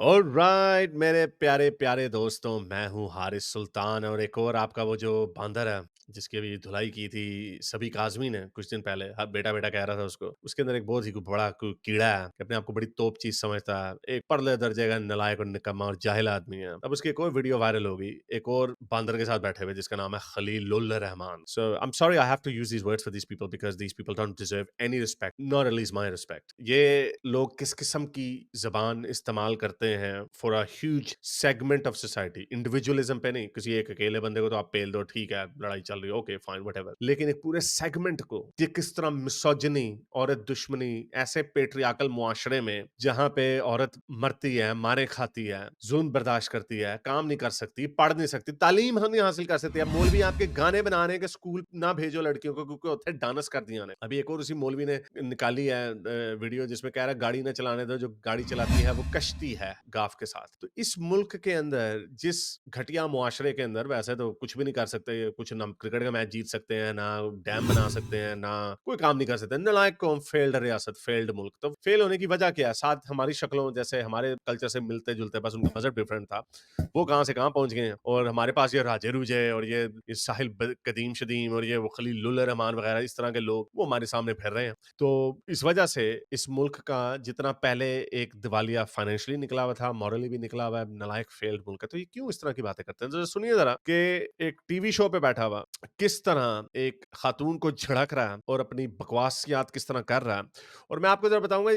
Alright मेरे प्यारे प्यारे दोस्तों, मैं हूँ हारिस सुल्तान और एक और आपका वो जो बांदर है जिसकी अभी धुलाई की थी सभी काजमी ने कुछ दिन पहले, हाँ, बेटा बेटा कह रहा था उसको। उसके अंदर एक बहुत ही बड़ा कीड़ा है कि अपने आप को बड़ी तोप चीज समझता है, एक परले दर्जे का नालायक और निकम्मा और जाहिल आदमी है। अब उसकी एक और वीडियो वायरल हो गई एक और बांदर के साथ बैठे हुए जिसका नाम है Khalilul Rahman. So I am sorry I have to use these words for these people because these people don't deserve any respect, not at least my respect. ये लोग किस किस्म की जबान इस्तेमाल करते हैं for a huge segment of society, individualism पे नहीं। किसी एक अकेले बंदे को तो आप पेल दो, ठीक है, लड़ाई चल रही है, ओके फाइन व्हाटएवर, लेकिन एक पूरे सेगमेंट को ये किस तरह मिसोजिनी, औरत दुश्मनी, ऐसे पेट्रियाकल मुआशरे में जहां पे औरत मरती है, मारे खाती है, जुल्म बर्दाश्त करती है, काम नहीं कर सकती, पढ़ नहीं सकती, तालीम हम नहीं हासिल कर सकती। अब मौलवी आपके गाने बना रहे हैं कि स्कूल ना भेजो लड़कियों को क्योंकि उत्थे डांस कर दिया ने। अभी एक और उसी मौलवी ने निकाली है वीडियो जिसमें कह रहा है गाड़ी ना चलाने दो, जो गाड़ी चलाती है वो कश्ती है गाफ के साथ। तो इस मुल्क के अंदर जिस घटिया मुआशरे के अंदर वैसे तो कुछ भी नहीं कर सकते, कुछ ना क्रिकेट का मैच जीत सकते हैं, ना डैम बना सकते हैं, ना कोई काम नहीं कर सकते, नालायक कौम, फेल्ड रियासत, फेल्ड मुल्क। तो फेल होने की वजह क्या है? साथ हमारी शक्लों जैसे हमारे कल्चर से मिलते जुलते, बस उनका मजहब डिफरेंट था, वो कहाँ से कहाँ पहुंच गए हैं। और हमारे पास ये राजे रुजे और ये साहिल कदीम शदीम और ये वो खलीलुल रहमान वगैरह इस तरह के लोग वो हमारे सामने फिर रहे हैं। तो इस वजह से इस मुल्क का जितना पहले एक दिवालिया फाइनेंशियली निकला हुआ था, मॉरली भी निकला हुआ है, नालायक फेल्ड मुल्क है। तो ये क्यों इस तरह की बातें करते हैं? तो सुनिए जरा कि एक टीवी शो पे बैठा हुआ किस तरह एक खातून को झड़क रहा है और अपनी बकवासियात किस तरह कर रहा है। और मैं आपको जरा बताऊंगा,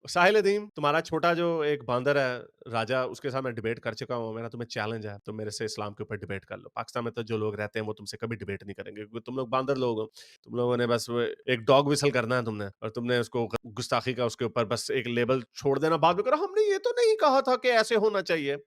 साहिल अदीम, तुम्हारा छोटा जो एक बांदर है राजा, उसके साथ मैं डिबेट कर चुका हूँ। मेरा तुम्हें चैलेंज है, तुम मेरे से इस्लाम के ऊपर डिबेट कर लो। पाकिस्तान में तो जो लोग रहते हैं वो तुमसे कभी डिबेट नहीं करेंगे क्योंकि तुम लोग बांदर लोग हो। तुम लोगों ने बस वो एक डॉग विसल करना है तुमने, और तुमने उसको गुस्ताखी का उसके ऊपर बस एक लेबल छोड़ देना, बाद में करो हमने ये तो नहीं कहा था कि ऐसे होना चाहिए।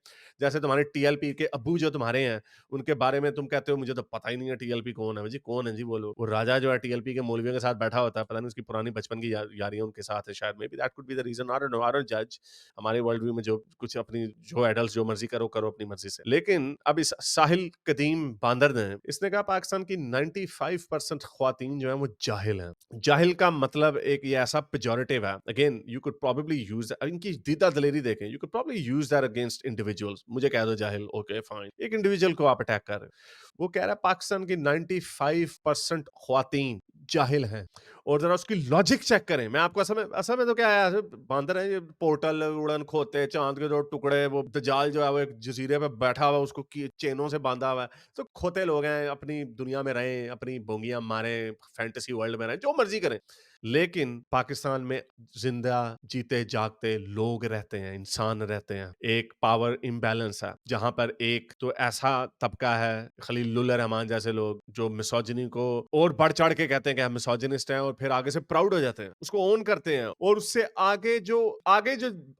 जैसे तुम्हारे टीएलपी के अब्बू जो तुम्हारे हैं, उनके बारे में तुम कहते हो मुझे तो पता ही नहीं है टीएलपी कौन है। जी कौन है जी वो लोग? वो राजा जो है टीएलपी के मौलवियों के साथ बैठा होता है, पता नहीं उसकी पुरानी बचपन की यारियां उनके साथ है शायद, maybe that could be the reason, I don't know, I don't जज। हमारे वर्ल्ड व्यू में जो कुछ अपनी जो एडल्ट जो मर्जी करो करो अपनी मर्जी से। लेकिन अब इस साहिल कदीम बांदर ने इसने कहा पाकिस्तान की 95% ख्वातीन जो है वो जाहिल हैं। जाहिल का मतलब एक ये ऐसा पेजोरेटिव है, again you could probably use, इनकी दीदा दलेरी देखें, you could probably use that against individuals. मुझे कह दो जाहिल, ओके फाइन, एक इंडिविजुअल को आप अटैक कर रहे हो। वो कह रहा है पाकिस्तान की 95% ख्वातीन जाहिल हैं। और जरा उसकी लॉजिक चेक करें। मैं आपको असल में तो क्या है, बांदर है ये, पोर्टल, उड़न खोते, चांद के दो टुकड़े, वो दजाल जो है वो एक जजीरे पे बैठा हुआ, उसको चेनों से बांधा हुआ है। तो खोते लोग हैं, अपनी दुनिया में रहें, अपनी बोंगियां मारें, फैंटेसी वर्ल्ड में रहें, जो मर्जी करें। लेकिन पाकिस्तान में जिंदा जीते जागते लोग रहते हैं, इंसान रहते हैं। एक पावर इम्बैलेंस है जहां पर एक तो ऐसा तबका है, खलीलुल्लाह रहमान जैसे लोग, जो मिसोजिनी को और बढ़ चढ़ के कहते हैं कि हम मिसोजिनिस्ट हैं, और फिर आगे से प्राउड हो जाते हैं, उसको ओन करते हैं, और उससे आगे जो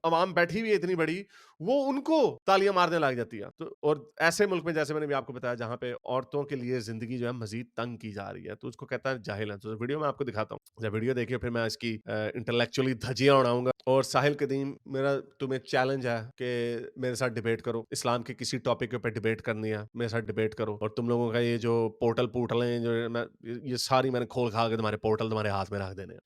अवाम बैठी हुई है इतनी बड़ी, वो उनको तालियां मारने लग जाती है। तो और ऐसे मुल्क में, जैसे मैंने भी आपको बताया, जहां पे औरतों के लिए जिंदगी जो है मजीद तंग की जा रही है, तो उसको कहता है जाहिल है। तो वीडियो में आपको दिखाता हूँ, जब वीडियो देखिए फिर मैं इसकी इंटेलेक्चुअली धज्जियां उड़ाऊंगा। और साहिल कदीम, मेरा तुम्हें चैलेंज है कि मेरे साथ डिबेट करो, इस्लाम के किसी टॉपिक के ऊपर डिबेट करनी है, मेरे साथ डिबेट करो। और तुम लोगों का ये जो पोर्टल हैं, जो ये सारी मैंने खोल खा के तुम्हारे पोर्टल तुम्हारे हाथ में रख देने हैं।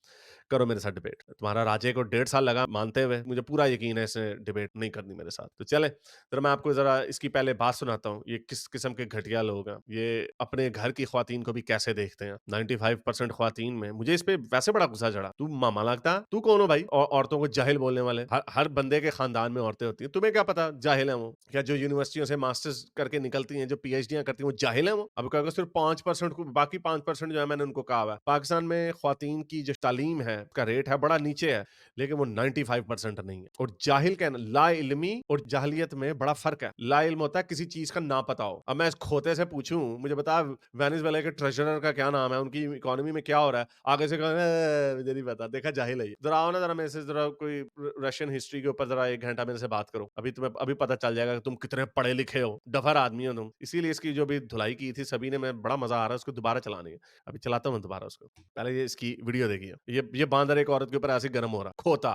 करो मेरे साथ डिबेट। तुम्हारा राजे को 1.5 साल लगा मानते हुए, मुझे पूरा यकीन है इसने डिबेट नहीं करनी मेरे साथ। तो चले जरा मैं आपको जरा इसकी पहले बात सुनाता हूँ, ये किस किस्म के घटिया लोग हैं, ये अपने घर की ख्वातीन को भी कैसे देखते हैं। 95% ख्वातीन में मुझे इस पे वैसे बड़ा गुस्सा चढ़ा। तू मामा लगता, तू कौन हो भाई औरतों को जाहिल बोलने वाले? हर बंदे के खानदान में औरतें होती हैं, तुम्हें क्या पता जाहिल है वो? क्या जो यूनिवर्सिटियों से मास्टर्स करके निकलती हैं, जो पीएचडी करती हैं, वो जाहिल है वो? अब कहोगे सिर्फ 5% को, बाकी 5% जो है मैंने उनको कहा हुआ है। पाकिस्तान में ख्वातीन की जो तालीम है का रेट है बड़ा नीचे है, लेकिन वो 95% नहीं है। और जाहिल कहना, ला इल्मी और जाहिलियत में बड़ा फर्क है। ला इल्म होता है किसी चीज का ना पता हो। अब मैं इस खोते से पूछूं मुझे बता वेनेजुएला के ट्रेजरर का क्या नाम है, उनकी इकोनॉमी में क्या हो रहा है, आगे से मुझे नहीं पता, देखा जाहिल है ये। जरा आओ ना, जरा मेरे से जरा कोई रशियन हिस्ट्री के ऊपर जरा 1 घंटा मेरे से बात करो, अभी तुम्हें अभी पता चल जाएगा कि तुम कितने पढ़े लिखे हो, डफर आदमी हो तुम। इसीलिए इसकी जो भी धुलाई की थी सभी ने, मैं बड़ा मजा आ रहा है उसको दोबारा चलाने का। अभी चलाता हूँ दोबारा उसको, पहले ये इसकी वीडियो देखिए। ये बांदर एक औरत के ऊपर ऐसे गर्म हो रहा, खोता।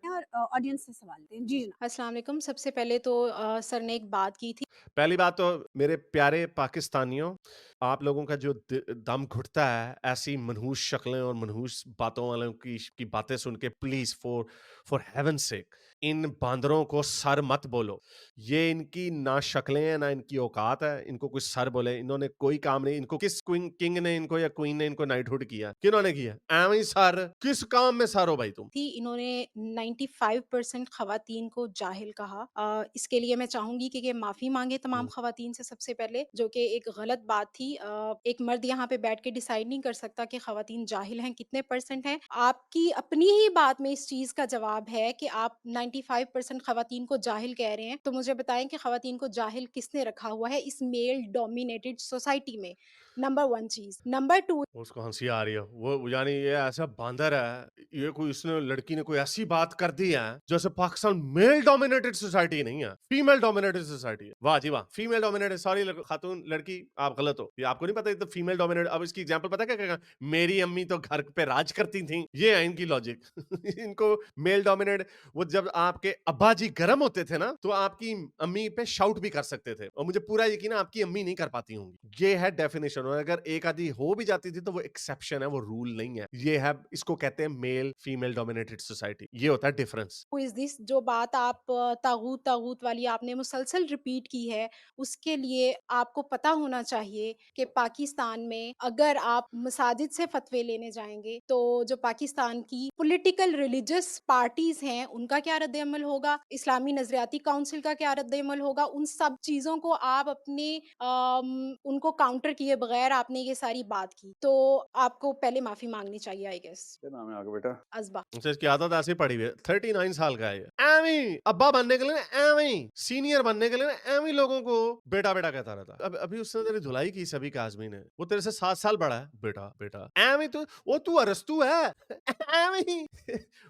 और ऑडियंस से सवाल थे। जी जनाब। अस्सलाम वालेकुम। सबसे पहले तो सर ने एक बात की थी। पहली बात तो मेरे प्यारे पाकिस्तानियों, आप लोगों का जो दम घुटता है ऐसी मनहूस शक्लें और मनहूस बातों वालों की बातें सुन के, please for for heaven sake इन बांदरों को सर मत बोलो। ये इनकी ना शक्लें हैं, ना इनकी औकात है, इनको कोई सर बोले। इन्होंने कोई काम नहीं, इनको किस किंग ने इनको या क्वीन ने इनको नाइटहुड किया? किन्होंने किया? एवें ही सर, किस काम में सर हो भाई तुम? थी इन्होंने 95% खवातीन को जाहिल कहा। इसके लिए मैं चाहूँगी कि ये माफ़ी माँगे तमाम खवातीन से सबसे पहले, जो कि एक गलत बात थी। एक मर्द यहाँ पे बैठ के डिसाइड नहीं कर सकता कि खवातीन जाहिल हैं, कितने परसेंट हैं। आपकी अपनी ही बात में इस चीज़ का जवाब है कि आप 95% खवातीन को जाहिल कह रहे हैं, तो मुझे बताएँ कि खवातीन को जाहिल किसने रखा हुआ है इस मेल डोमिनेटेड सोसाइटी में? नंबर 1 चीज़। नंबर 2, उसको हंसी आ रही है, वो यानी ये ऐसा बांदर है, ये कोई इसने लड़की ने कोई ऐसी बात कर दी है जैसे पाकिस्तान मेल डोमिनेटेड सोसाइटी नहीं है, फीमेल डोमिनेटेड सोसाइटी है। वाह जी वाह, फीमेल डोमिनेटेड। सॉरी खातून लड़की, आप गलत हो, ये आपको नहीं पता, ये तो फीमेल डोमिनेटेड। अब इसकी एग्जांपल पता क्या क्या? मेरी अम्मी तो घर पे राज करती थी, ये है इनकी लॉजिक। इनको मेल डोमिनेटेड, वो जब आपके अब्बा जी गर्म होते थे ना, तो आपकी अम्मी पे शाउट भी कर सकते थे, और मुझे पूरा यकीन है आपकी अम्मी नहीं कर पाती होंगी। ये है डेफिनेशन। और अगर एक आधी हो भी जाती थी तो वो एक्सेप्शन है, वो रूल नहीं है। ये है, इसको कहते हैं मेल फीमेल डोमिनेटेड सोसाइटी। ये होता है डिफरेंस। Who is this? जो बात आप तागूत तागूत वाली आपने मुसलसल रिपीट की है, उसके लिए आपको पता होना चाहिए कि पाकिस्तान में अगर आप मसाजिद से फ़तवे लेने जाएँगे, तो जो पाकिस्तान की पॉलिटिकल रिलीजियस पार्टीज़ हैं, उनका क्या रद्द-ए-अमल होगा? इस्लामी नज़रियाती काउंसिल का क्या रद्द-ए-अमल होगा? उन सब चीज़ों को आप अपने उनको काउंटर किए बगैर आपने ये सारी बात की, तो आपको पहले माफ़ी माँगनी चाहिए आई गेस। क्या नाम है आपका बेटा? अज़बा। अच्छा, इसकी आदत ऐसी पड़ी हुई है। 39 साल का है ये। एवें ही अब्बा बनने के लिए ना, एवें ही सीनियर बनने के लिए ना, एवें ही लोगों को बेटा बेटा कहता रहता है। अब अभी उसने तेरी धुलाई की सभी काज़मी ने, वो तेरे से 7 साल बड़ा है। बेटा बेटा एवें तो वो तू अरस्तू है। एवें ही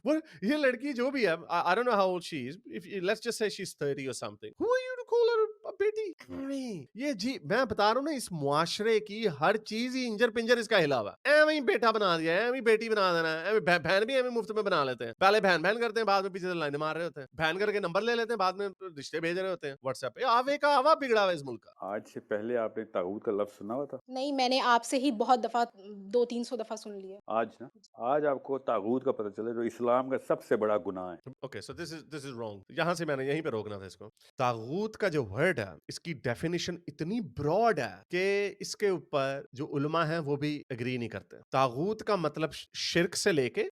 वो ये लड़की जो भी है, I don't know how old she is, if let's just say she is 30 और something, who are you to call her a बेटी? एवें ये जी, मैं बता रहा हूँ ना, इस मुआशरे की हर चीज ही इंजर पिंजर इसका हिला हुआ है। एवें ही बेटा बना दिया है, एवें ही बेटी बना देना है, एवें बहन भी एवें मुफ्त में बना लेते हैं। पहले बहन बहन करते हैं, बाद में पीछे से लाइन मार रहे होते हैं। बहन करके नंबर ले लेते हैं, बाद में रिश्ते भेज रहे होते हैं व्हाट्सएप पे। आवे का आवा बिगड़ा हुआ है इस मुल्क का। आज से पहले आपने ताऊत का लफ्ज़ सुना हुआ था? नहीं, मैंने आपसे ही बहुत दफ़ा 2-300 दफ़ा सुन लिया। आज ना, आज आपको तागूत का पता चला, जो इस्लाम का सबसे बड़ा गुनाह है। Okay, so this is wrong. यहां से मैंने यहीं पे रोकना था इसको। तागूत का जो वर्ड है, इसकी डेफिनेशन इतनी ब्रॉड है कि इसके ऊपर जो उलमा हैं वो भी एग्री नहीं करते। तागूत का मतलब शिर्क से लेके,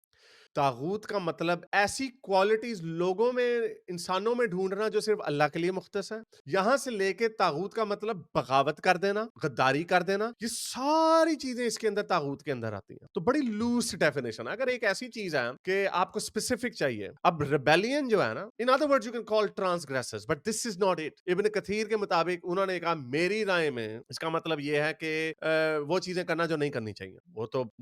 तागूत का मतलब ऐसी क्वालिटीज लोगों में, इंसानों में ढूंढना जो सिर्फ अल्लाह के लिए मुख्तस है। यहां से लेके तागूत का मतलब बगावत कर देना, गद्दारी कर देना, ये सारी चीजें इसके अंदर तागूत के अंदर आती हैं। तो बड़ी लूज डेफिनेशन है। अगर एक ऐसी चीज है कि आपको स्पेसिफिक चाहिए, अब रिबेलियन जो है ना, in other words you can call transgressors, but this is not it. Ibn Kathir के मुताबिक उन्होंने कहा, मेरी राय में इसका मतलब यह है कि वो चीजें करना जो नहीं करनी चाहिए।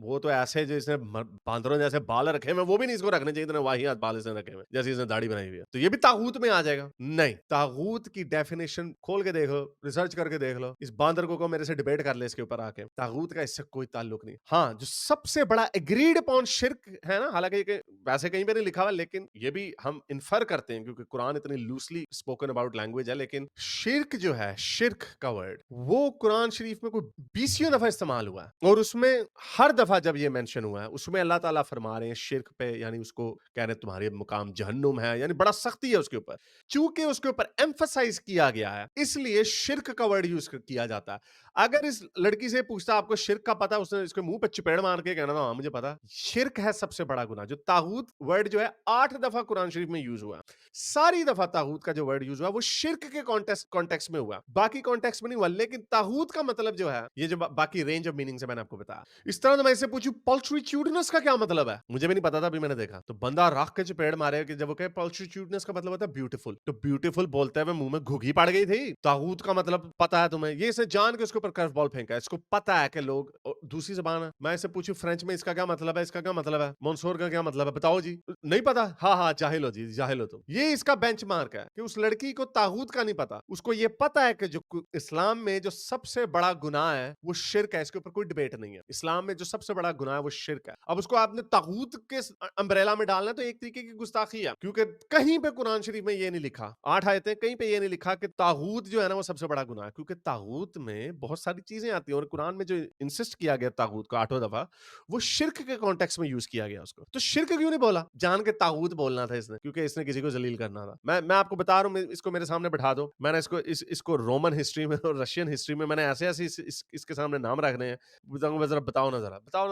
वो तो ऐसे जिसने बांदरों जैसे बाल रखे हैं, वो भी नहीं इसको रखने चाहिए, इतने वाहियात बाल इसने रखे हुए, जैसे इसने दाढ़ी बनाई हुई है। तो ये भी तागूत में आ जाएगा? नहीं। तागूत की डेफिनेशन खोल के देख लो, रिसर्च करके देख लो। इस बांदर को मेरे से डिबेट कर ले इसके ऊपर आके। तागूत का इससे कोई ताल्लुक नहीं। हाँ, जो सबसे बड़ा एग्रीड अपॉन शिर्क है ना, हालांकि वैसे कहीं पे नहीं लिखा हुआ, लेकिन ये भी हम इन्फर करते हैं क्योंकि कुरान इतनी लूजली स्पोकन अबाउट लैंग्वेज है। लेकिन शिर्क जो है, शिर्क का वर्ड, वो कुरान शरीफ में कोई 20 दफा इस्तेमाल हुआ है, और उसमें हर दफा जब ये मेंशन हुआ है, उसमें अल्लाह ताला फरमा रहे हैं शिर्क पे, यानी उसको कह रहे हैं तुम्हारे मुकाम जहन्नुम है, यानी बड़ा सख्ती है उसके ऊपर। चूंकि उसके ऊपर एम्फसाइज किया गया है, इसलिए शिर्क का वर्ड यूज किया जाता है। अगर इस लड़की से पूछता आपको शिर्क का पता, उसने इसके मुंह पे चपेड़ मार के कहना था हाँ मुझे पता। शिर्क है सबसे बड़ा गुनाह। जो तागूत वर्ड जो है 8 दफा कुरान शरीफ में यूज हुआ, सारी दफा तागूत का जो वर्ड यूज हुआ वो शिर्क के कॉन्टेक्स्ट में हुआ, बाकी कॉन्टेक्स्ट में नहीं हुआ। लेकिन तागूत का मतलब जो है, ये जो बाकी रेंज ऑफ मीनिंग से मैंने आपको बताया। इस तरह मैं इससे पूछूं पल्ट्रीट्यूडनेस का क्या मतलब है, मुझे भी नहीं पता था, अभी मैंने देखा। तो बंदा रख के चपेड़ मारे कि जब वो कहे पल्ट्रीट्यूडनेस का मतलब होता है ब्यूटीफुल, तो ब्यूटीफुल बोलते हुए मुंह में घुघी पड़ गई थी। तागूत का मतलब पता है तुम्हें? ये इसे जान के उसके ऊपर कर्व बॉल फेंका है। इसको पता है कि लोग दूसरी जबान है। मैं इसे पूछूं फ्रेंच में इसका क्या मतलब है, इसका क्या मतलब है, मोनसोर का क्या मतलब है, बताओ जी। नहीं पता? हाँ हाँ, जाहिल हो जी, जाहिल हो तुम। ये इसका बेंचमार्क है कि उस लड़की को तागूत का नहीं पता, उसको ये पता है कि जो इस्लाम में जो सबसे बड़ा गुनाह है वो शिर्क है। इसके ऊपर कोई डिबेट नहीं है। इस्लाम में जो सबसे बड़ा गुनाह है वो शिर्क है। अब उसको आपने तागूत के अम्ब्रेला में डालना है, तो एक तरीके की गुस्ताखी है, क्योंकि कहीं पे कुरान शरीफ में ये नहीं लिखा, 8 आयतें कहीं पे ये नहीं लिखा कि तागूत जो है ना वो सबसे बड़ा गुनाह है, क्योंकि तागूत में बहुत بہت ساری چیزیں آتی ہیں, اور قرآن میں جو انسسٹ کیا گیا طاغوت کو 8 دفعہ, وہ شرک کے کانٹیکس میں یوز کیا گیا اس کو. تو شرک کیوں نہیں بولا؟ جان کے طاغوت بولنا تھا اس نے, کیونکہ اس نے کسی کو ذلیل کرنا تھا. میں آپ کو بتا رہا ہوں, اس کو میرے سامنے بٹھا دو, میں نے اس کو رومن ہسٹری میں اور رشین ہسٹری میں نے ایسے اس کے سامنے نام رکھنے ہیں. بتاؤ نا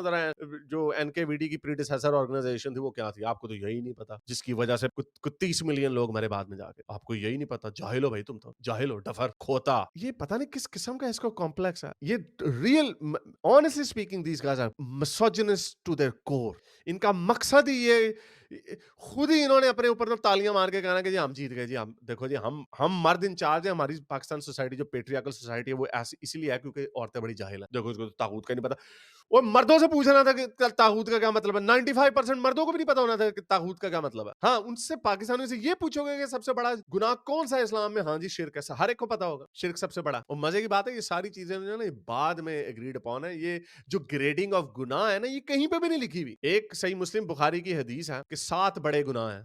ذرا جو NKVD کی پریڈیسیسر آرگنائزیشن تھی وہ کیا تھی؟ آپ کو تو یہی نہیں پتا, جس کی وجہ سے 30 ملین لوگ مرے بعد میں جا کے. آپ کو یہی نہیں پتا. جاہل ہو بھائی, تم تو جاہل ہو, ڈفر, کھوتا. یہ پتہ نہیں کس قسم کا اس کو کمپلیکس ہے. یہ real honestly speaking these guys are misogynist to their core. ان کا مقصد ہی یہ, خود ہی انہوں نے اپنے اوپر تو تالیاں مار کے کہنا کہ جی ہم جیت گئے, جی ہم دیکھو جی ہم مرد انچارج ہیں. ہماری پاکستان سوسائٹی جو پیٹریارکل سوسائٹی ہے وہ ایسی اسی لیے ہے کیونکہ عورتیں بڑی جاہل ہیں. دیکھو اس کو طاغوت کا نہیں پتا. وہ مردوں سے پوچھنا تھا کہ طاغوت کا کیا مطلب ہے. 95% مردوں کو بھی نہیں پتا ہونا تھا کہ طاغوت کا کیا مطلب ہے. ہاں, ان سے پاکستانیوں سے یہ پوچھو گے کہ سب سے بڑا گناہ کون سا ہے اسلام میں, ہاں جی شرک ہے. ہر ایک کو پتا ہوگا شرک سب سے بڑا. اور مزے کی بات ہے یہ ساری چیزیں جو ہے نا بعد میں ایگریڈ اپون ہے. یہ جو گریڈنگ آف گناہ ہے نا, یہ کہیں پہ بھی نہیں لکھی ہوئی. ایک صحیح مسلم بخاری کی حدیث ہے کہ 7 بڑے گناہ ہیں.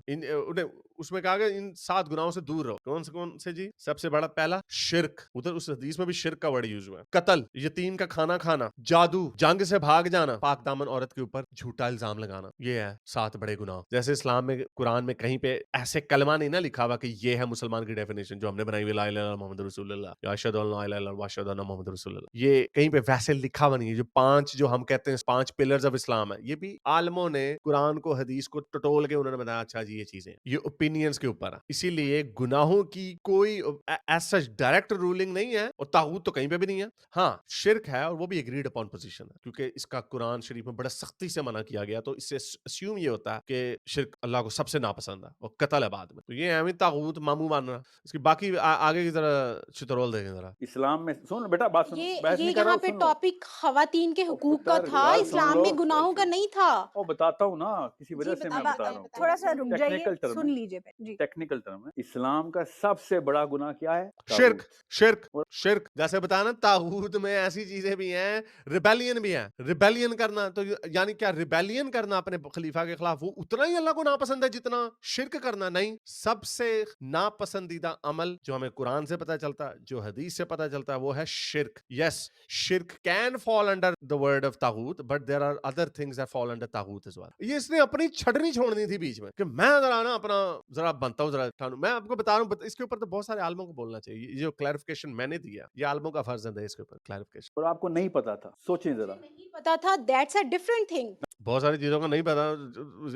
اس میں کہا گیا ان 7 گناہوں سے دور رہو. کون سے جی؟ سب سے بڑا پہلا شرک, ادھر اس حدیث میں بھی شرک کا ورڈ یوز ہوا ہے. قتل, یتیم کا کھانا کھانا, جادو, جنگ سے بھاگ جانا, پاک دامن عورت کے اوپر جھوٹا الزام لگانا. یہ ہے 7 بڑے گناہ. جیسے اسلام میں قرآن میں کہیں پہ ایسے کلمہ نہیں نا لکھا ہوا کہ یہ ہے مسلمان کی ڈیفینیشن جو ہم نے بنائی ہوئی, لا الہ الا اللہ محمد رسول اللہ, یا اشہد ان لا الہ الا اللہ واشہد ان محمد رسول اللہ. یہ کہیں پہ ویسے لکھا ہوا نہیں ہے. جو 5 جو ہم کہتے ہیں 5 پلرز آف اسلام ہے, یہ بھی عالموں نے قرآن کو حدیث کو ٹٹول کے انہوں نے بتایا اچھا جی یہ چیزیں, یہ اوپینینز کے اوپر ہے. اسی لیے گناہوں کی کوئی ایز سچ ڈائریکٹ رولنگ نہیں ہے, اور طاغوت تو کہیں پہ بھی نہیں ہے. ہاں شرک ہے, اور وہ بھی ایگریڈ اپون پوزیشن ہے, کیونکہ اس کا قرآن شریف میں بڑا سختی سے منع کیا گیا. تو اس سے اسیوم یہ ہوتا ہے کہ شرک اللہ کو سب سے ناپسند ہے, اور قتل ہے بعد میں. تو یہ ہے طاغوت مامو ماننا. اس کی باقی آگے کی ذرا چترول دیکھیں ذرا. اسلام میں سن بیٹا بات سن, بحث نہیں کر رہا یہاں ہوں, پہ سن لو. ٹاپک خواتین کے حقوق کا تھا, بات سن اسلام لو. میں گناہوں کا نہیں تھا. او بتاتا ہوں نا, کسی وجہ سے میں بتا رہا ہوں. تھوڑا سا رک جائیے, ٹیکنیکل ٹرم سن لیجیے. جی ٹیکنیکل ٹرم ہے. اسلام کا سب سے بڑا گناہ کیا ہے؟ شرک. شرک شرک جیسے بتانا, طاغوت میں ایسی چیزیں بھی ہیں, ریبیلین بھی ہے. ریبیلین کرنا تو یعنی کیا, ریبیلین کرنا اپنے خلیفہ کے خلاف وہ اتنا ہی اللہ کو ناپسند ہے جتنا شرک کرنا؟ نہیں. سب سے ناپسندیدہ عمل جو ہمیں قرآن سے پتہ چلتا ہے, جو حدیث سے پتہ چلتا ہے, وہ ہے شرک. یس, شرک can fall under the word of طاغوت, but there are other things that fall under طاغوت as well. یہ اس نے اپنی چھٹنی چھوڑنی تھی بیچ میں کہ میں ذرا نا اپنا ذرا بنتا ہوں, ذرا میں آپ کو بتا رہا ہوں. اس کے اوپر تو بہت سارے عالموں کو بولنا چاہیے. یہ جو کلیریفیکیشن میں نے دیا, یہ عالموں کا فرض ہے اس کے اوپر کلیریفیکیشن. اور آپ کو نہیں پتا تھا, سوچیں ذرا. نہیں پتا تھا, دیٹس اے ڈفرنٹ تھنگ. بہت ساری چیزوں کا نہیں پتا.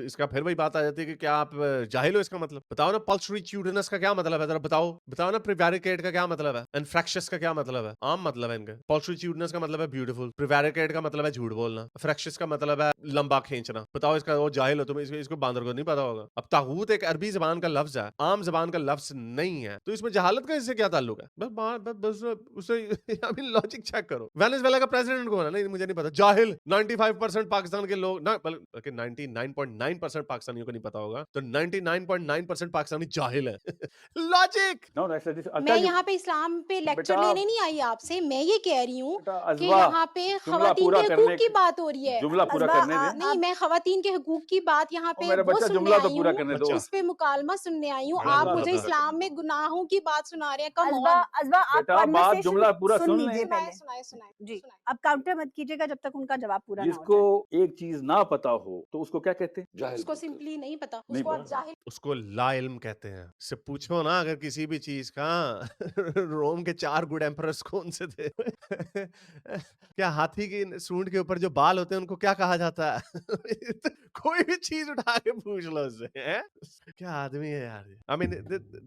اس کا پھر وہی بات آ جاتی ہے کہ کیا آپ جاہل ہو اس کا مطلب؟ بتاؤ نا پلسریٹیوڈنس کا کیا مطلب ہے, ذرا بتاؤ نا پریویریکیٹ کا کیا مطلب ہے, انفریکشس کا کیا مطلب ہے. عام مطلب ہے ان کا. پلسریٹیوڈنس کا مطلب ہے بیوٹیفل, پریویریکیٹ کا مطلب ہے جھوٹ بولنا, فریکشس کا مطلب ہے لمبا کھینچنا. بتاؤ اس کا, وہ جاہل ہو تم, اس کو باندر کو نہیں پتا ہوگا. اب طاغوت ایک عربی زبان کا لفظ ہے, عام زبان کا لفظ نہیں ہے, تو اس میں جہالت کا اس سے کیا تعلق ہے؟ بس اسے لاجک چیک کرو. وینزویلا کا پریزیڈنٹ کون ہے؟ نہیں مجھے نہیں پتا. جاہل. 95% پاکستان کے لوگ, 99.9% پاکستانیوں کو نہیں پتا ہوگا, تو 99.9% پاکستانی جاہل ہے. لاجک. میں یہاں پہ اسلام پہ لیکچر لینے نہیں آئی آپ سے, میں یہ کہہ رہی ہوں کہ ازوا, یہاں پہ خواتین کے حقوق کی بات ہو رہی ہے. جملہ پورا کرنے دیں. نہیں, میں خواتین کے حقوق کی بات یہاں پہ میرا وہ بچہ سننے جملہ تو آئی پورا ہوں, کرنے دو. اس پہ مکالمہ سننے آئی ہوں. آپ مجھے اسلام میں گناہوں کی بات سنا رہے ہیں. کم بیٹا بات جملہ پورا سن لیں. جی, اب کاؤنٹر مت کیجیے گا جب تک ان کا جواب پورا نہ جس ہو کو جائے. ایک چیز نہ پتا ہو تو اس کو کیا کہتے ہیں؟ اس کو سمپلی نہیں پتا, اس کو آپ جاہل. اس کو لا علم کہتے ہیں. اس سے پوچھو نا اگر کسی بھی چیز کا, روم کے 4 گڈ ایمپررز کون سے تھے؟ کیا ہاتھی کی سونڈ کے اوپر جو بال ہوتے ہیں ان کو کیا کہا جاتا ہے؟ کوئی بھی چیز اٹھا کے پوچھ لو اس سے. کیا آدمی ہے یار. I mean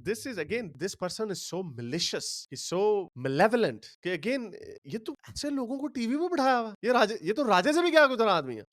this is again, this person is so malicious, he's so malevolent کہ again یہ تو ایسے لوگوں کو ٹی وی پہ بٹھایا ہوا. یہ تو راجے سے بھی کیا گزرا آدمی ہے.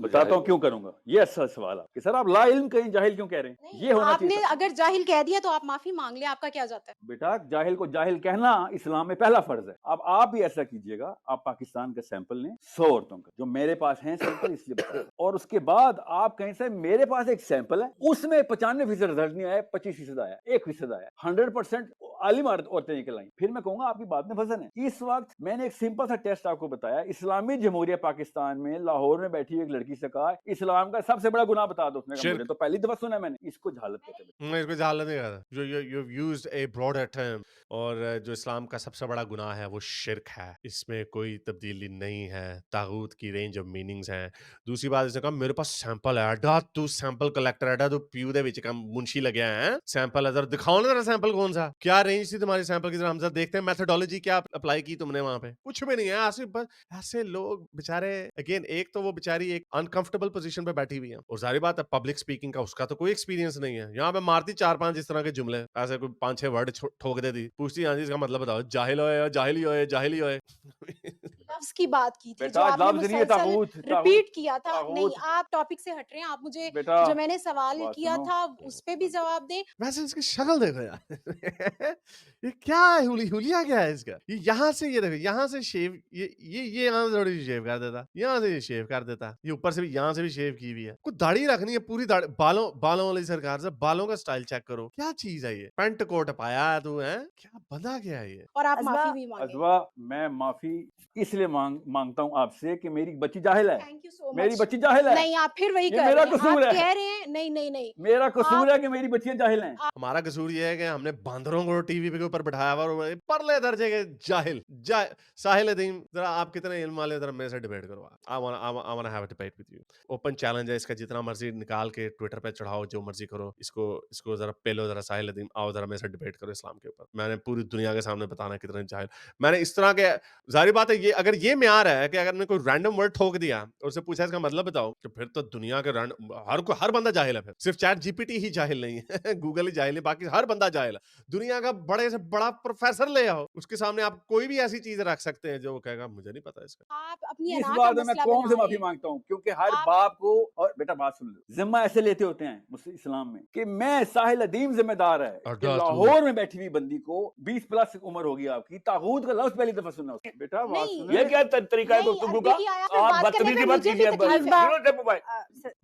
بتاتا ہوں کیوں کروں گا. یہ اصل سوال ہے کہ سر آپ لا علم کہیں جاہل کیوں کہہ رہے ہیں؟ یہ ہونا آپ نے چاہیے. اگر جاہل کہہ دیا تو آپ معافی مانگ لیں, آپ کا کیا جاتا ہے؟ بیٹا جاہل کو جاہل کہنا اسلام میں پہلا فرض ہے. اب آپ بھی ایسا کیجئے گا, آپ پاکستان کا سیمپل لیں 100 عورتوں کا جو میرے پاس ہیں سیمپل, اس لیے بتا رہا ہوں, اور اس کے بعد آپ کہیں سے میرے پاس ایک سیمپل ہے, اس میں 95% رزلٹ نہیں آیا, 25% آیا, 1% آیا. 100% आलिम औरतें निकल आई। फिर मैं कहूंगा आपकी बात में वजन है। इस वक्त मैंने एक सिंपल सा टेस्ट आपको बताया, इस्लामी जमहूरिया पाकिस्तान में लाहौर में बैठी एक लड़की से कहा इस्लाम का सबसे बड़ा गुनाह बता दो, उसने कहा शिर्क। मुझे तो पहली दफा सुना है मैंने, इसको जहालत कहते हैं। मैं इसको जहालत नहीं कहता। you've used a broader term, और जो इस्लाम का सबसे बड़ा गुनाह है वो शिर्क है, इसमें कोई तब्दीली नहीं है। तागूत की रेंज ऑफ मीनिंग्स हैं। दूसरी बात इसने कहा मेरे पास सैंपल है, अड्डा तू सैंपल कलेक्टर है, अड्डा तू पीयू दे विच कम मुंशी लगे हैं, सैंपल है, जरा दिखाओ ना जरा सैंपल कौन सा, क्या रेंज थी तुम्हारी सैंपल की, जरा हम जरा देखते हैं मेथोडोलॉजी क्या अप्लाई की तुमने वहां पे। कुछ भी नहीं है, ऐसे लोग बेचारे, अगेन एक तो वो बेचारी एक अनकंफर्टेबल पोजीशन पे बैठी हुई है, और सारी बात है पब्लिक स्पीकिंग का उसका तो कोई एक्सपीरियंस नहीं है। यहाँ पे मारती 4-5 इस तरह के जुमले, ऐसे कोई 5-6 वर्ड ठोक देती, पूछती हाँ जी इसका मतलब बताओ, जाहिल होए जाहिली होए जाहिली होए। लफ्ज की बात की थी जो बेटा आपने लफ्ज नहीं है, मुसलसल तागूत रिपीट किया था। नहीं, तागूत आप टॉपिक से हट रहे हैं। आप मुझे बेटा जो मैंने सवाल बात किया सुनो। था उस पे भी जवाब दें। वैसे इसकी शक्ल देखो यार। ये क्या है, हुलिया क्या है इसका, ये यहाँ से, ये देखो यहाँ से शेव, ये यहाँ से थोड़ी सी शेव कर देता, यहाँ से ये शेव कर देता, ये ऊपर से भी यहाँ से भी शेव की हुई है, कुछ दाढ़ी रखनी है पूरी दाढ़ी, बालों वाली सरकार से बालों का स्टाइल चेक करो, क्या चीज है ये, पैंट कोट पाया है तू, है क्या बंदा क्या है ये। और आप अज़बा, माफी भी मांगे। अज़बा मैं माफी इसलिए मांगता हूँ आपसे कि मेरी बच्ची जाहिल है, थैंक यू सो मेरी मच। बच्ची जाहिल है, नहीं, आप फिर वही ये कर मेरा रहे हैं। कसूर आप है, कह रहे हैं नहीं नहीं नहीं, मेरा कसूर आप है कि मेरी बच्चियां जाहिल हैं। हमारा कसूर ये है कि हमने बांदरों को टीवी के ऊपर बैठाया हुआ, और परले दर्जे के जाहिल साहिल अदीम, जरा आप कितने इल्म वाले, जरा मेरे से डिबेट करो। I want to have a debate with you. Open challenge है, इसका जितना मर्जी निकाल के ट्विटर पे चढ़ाओ, जो मर्जी करो, इसको जरा पेलो, जरा साहिल अदीम आओ, जरा मेरे से डिबेट करो इस्लाम के ऊपर। मैंने पूरी दुनिया के सामने बताना कितने जाहिल, मैंने इस तरह के, जाहिर बात है ये अगर ये म्यार है कि अगर मैंने कोई रैंडम वर्ड ठोक दिया और उससे पूछा इसका मतलब बताओ, तो फिर तो दुनिया के हर बंदा जाहिल है। फिर सिर्फ चैट जीपीटी ही जाहिल नहीं है, गूगल ही जाहिल है, बाकी हर बंदा जाहिल है। दुनिया का बड़े से बड़ा प्रोफेसर ले आओ, उसके सामने आप कोई भी ऐसी चीज रख सकते हैं जो वो कहेगा मुझे नहीं पता इसका। आप अपनी इस अना का बात में मैं मसला कौम बना से रहे माफी हैं। मांगता हूँ, क्योंकि हर आप बाप को, और बेटा बात सुन लो, जिम्मा ऐसे लेते होते हैं मुस्लिम इस्लाम में कि मैं साहिल अदीम जिम्मेदार है कि अड्डा तू लाहौर में बैठी हुई बंदी को 20 प्लस उम्र होगी आपकी, तागूत का लफ्ज पहली दफा सुना उसने। बेटा बात नहीं, सुने, ये क्या तरीका है नहीं, गुफ्तगू का? देखिए आया फिर आप बात करने बदतमीजी पे मत मुझे कीजिए। भी तकलीफ है। अज़बा, सुनो टेपू भाई,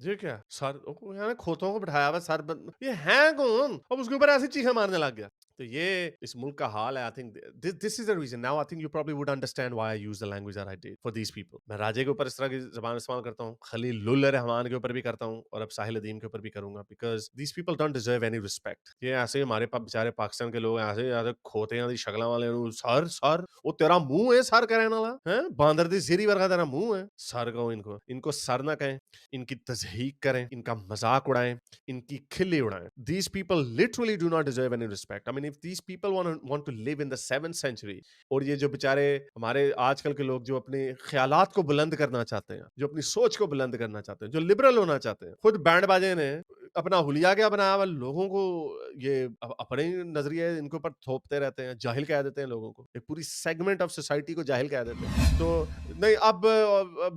ये क्या सर, यहाँ खोतों को बिठाया हुआ सर ये है कौन, अब उसके ऊपर ऐसी चीखें मारने लग गया। तो ये इस मुल्क का हाल है। I think this is the reason now, I think you probably would understand why I use the language that I did for these people. मैं राजे के ऊपर इस तरह की ज़बान इस्तेमाल करता हूँ, खलीलुल रहमान के ऊपर भी करता हूँ, और अब साहिल अदीम के ऊपर भी करूंगा, because these people don't deserve any respect. ये ऐसे हमारे बेचारे पाकिस्तान के लोग ऐसे खोते हैं शक्ल वाले, सर वो तेरा मुंह है सर कहने वाला है, बांदर दी जीरी वर्गा तेरा मुंह है, सर कहो इनको सर ना कहें, इनकी तज़हीक करें, इनका मजाक उड़ाएं, इनकी खिल्ली उड़ाएं। These people literally do not deserve any respect. I mean, if these people want to live in the 7th century, और ये जो बेचारे हमारे आजकल के लोग जो अपने ख्यालात को बुलंद करना चाहते हैं, जो अपनी सोच को बुलंद करना चाहते हैं, जो लिबरल होना चाहते हैं, खुद बैंड बाजे ने अपना हुलिया क्या बनाया हुआ, लोगों को ये अपने नजरिए इनके ऊपर थोपते रहते हैं, जाहिल कह देते हैं लोगों को, एक पूरी सेगमेंट ऑफ सोसाइटी को जाहिल कह देते हैं। तो नहीं, अब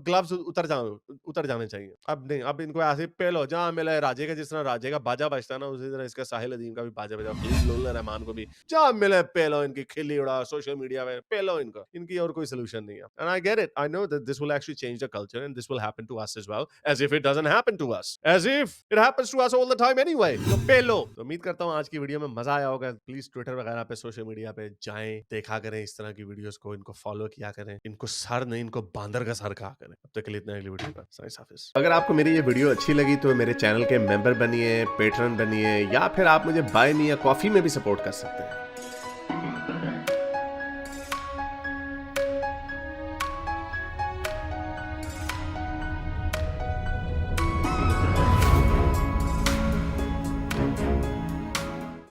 ग्लव्स उतर जाने चाहिए। अब नहीं, अब इनको ऐसे पेलो जहाँ मिले राजे का, जिस तरह राजे का बाजा बजता है ना, उसी तरह इसका साहिल अदीम का भी बाजा बजा, खलीलुल रहमान को भी जहाँ मिले पेलो, इनकी खिल्ली उड़ा सोशल मीडिया पे पेलो इनको, इनकी और कोई सोल्यूशन नहीं है। And I get it, I know that this will actually change the culture and this will happen to us as well, as if it doesn't happen to us, as if it happens to us all the time anyway. तो पेलो। तो उम्मीद करता हूँ आज की video में मजा आया होगा। प्लीज ट्विटर वगैरह पे, सोशल मीडिया पे जाएं, देखा करें इस तरह की वीडियोस को, इनको फॉलो किया करें, इनको सर नहीं, इनको बांदर का सर कहा करें। अब तक के लिए इतना, अगली वीडियो पर साइंस हाफिज। अगर आपको मेरी ये वीडियो अच्छी लगी तो मेरे चैनल के मेंबर बनिए, पेट्रन बनिए, या फिर आप मुझे बाय मी या कॉफी में भी सपोर्ट कर सकते हैं।